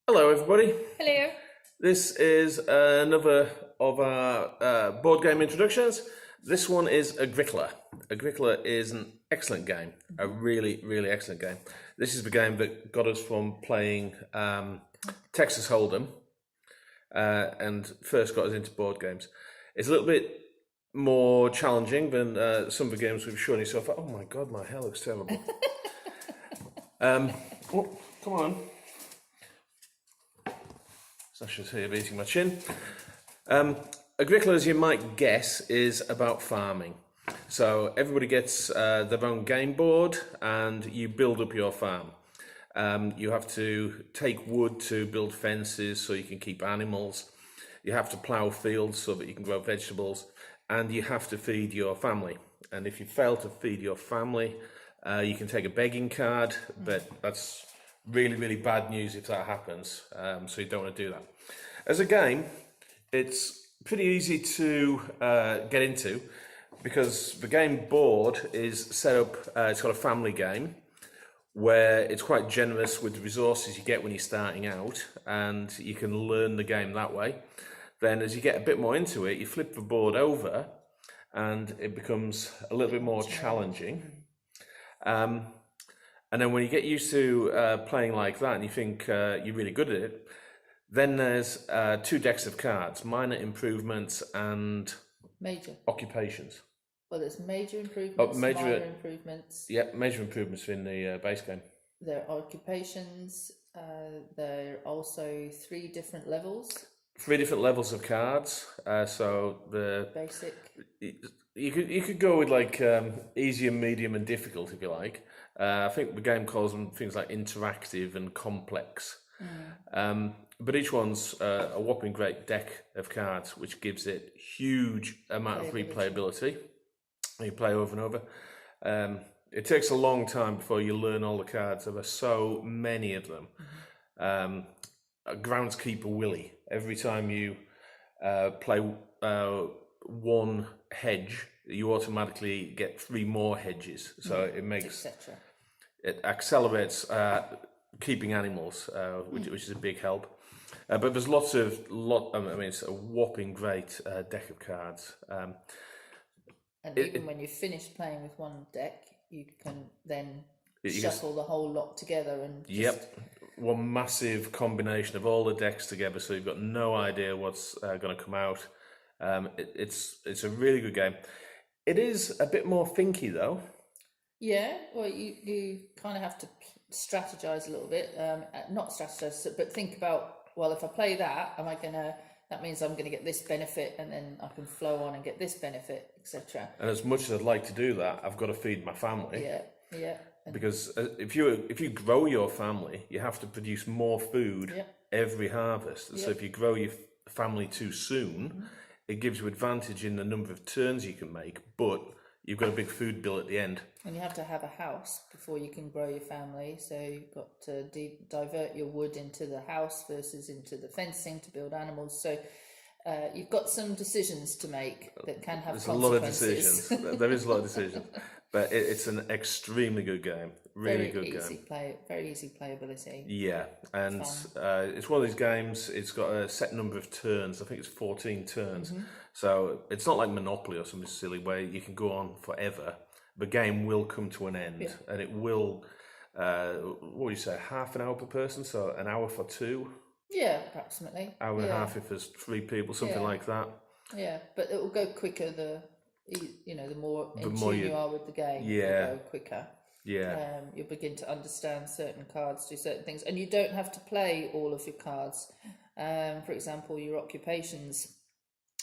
Hello, everybody. Hello. This is another of our board game introductions. This one is Agricola. Agricola is an excellent game, a really, really excellent game. This is the game that got us from playing Texas Hold'em and first got us into board games. It's a little bit more challenging than some of the games we've shown you so far. Oh my God, my hair looks terrible. Oh, come on. Sasha's here beating my chin. Agricola, as you might guess, is about farming. So everybody gets their own game board and you build up your farm. You have to take wood to build fences so you can keep animals. You have to plough fields so that you can grow vegetables. And you have to feed your family. And if you fail to feed your family, you can take a begging card, but that's really, really bad news if that happens, so you don't want to do that. As a game, it's pretty easy to get into because the game board is set up, it's got a family game where it's quite generous with the resources you get when you're starting out, and you can learn the game that way. Then as you get a bit more into it, you flip the board over and it becomes a little bit more challenging. And then when you get used to playing like that and you think you're really good at it, then there's two decks of cards, minor improvements and Major. occupations. Well, there's major improvements, minor improvements. Yeah, major improvements in the base game. There are occupations. There are also three different levels. Three different levels of cards. So the basic. You could go with like easier, medium, and difficult if you like. I think the game calls them things like interactive and complex. But each one's a whopping great deck of cards, which gives it huge amount of replayability. You play over and over. It takes a long time before you learn all the cards. There are so many of them. Groundskeeper Willie. Every time you play one hedge, you automatically get three more hedges. So it makes it accelerates keeping animals, which is a big help. But there's I mean, it's a whopping great deck of cards. And even when you finish playing with one deck, you can then shuffle the whole lot together and one massive combination of all the decks together, so you've got no idea what's going to come out. It's a really good game. It is a bit more thinky though. Yeah, well, you kind of have to strategize a little bit. Not strategize, but think about, well, if I play that, that means I'm going to get this benefit, and then I can flow on and get this benefit, etc. And as much as I'd like to do that, I've got to feed my family. Yeah. Because if you grow your family, you have to produce more food every harvest. So if you grow your family too soon, it gives you advantage in the number of turns you can make, but you've got a big food bill at the end. And you have to have a house before you can grow your family. So you've got to divert your wood into the house versus into the fencing to build animals. So you've got some decisions to make that can have consequences. A lot of decisions. There is a lot of decisions. But it's an extremely good game. Really good game. Very easy playability. Yeah, and it's one of these games, it's got a set number of turns. I think it's 14 turns. So it's not like Monopoly or something silly where you can go on forever. The game will come to an end, and it will, what would you say, half an hour per person? So an hour for two? Yeah, approximately. Hour and a half if there's three people, something like that. Yeah, but it will go quicker the more in tune you are with the game, it'll go quicker. Yeah. You'll begin to understand certain cards, do certain things, and you don't have to play all of your cards. For example, your occupations,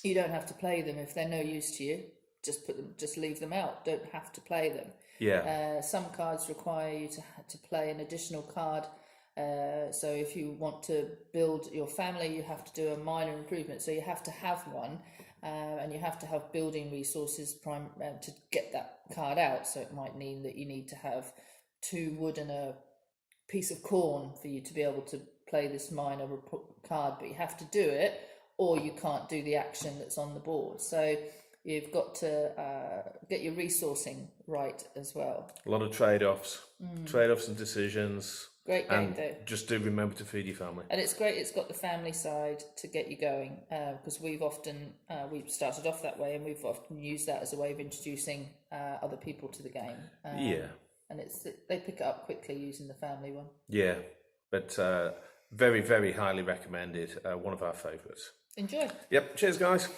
you don't have to play them if they're no use to you. Just leave them out. Don't have to play them. Yeah. Some cards require you to play an additional card. So if you want to build your family, you have to do a minor improvement. So you have to have one. And you have to have building resources to get that card out. So it might mean that you need to have 2 wood and a piece of corn for you to be able to play this minor card, but you have to do it, or you can't do the action that's on the board. So you've got to get your resourcing right as well. A lot of trade-offs and decisions. Great game And though. just do remember to feed your family. And it's great, it's got the family side to get you going, because we've started off that way, and we've often used that as a way of introducing other people to the game. Yeah. And they pick it up quickly using the family one. Yeah, but very, very highly recommended. One of our favourites. Enjoy. Yep, cheers guys.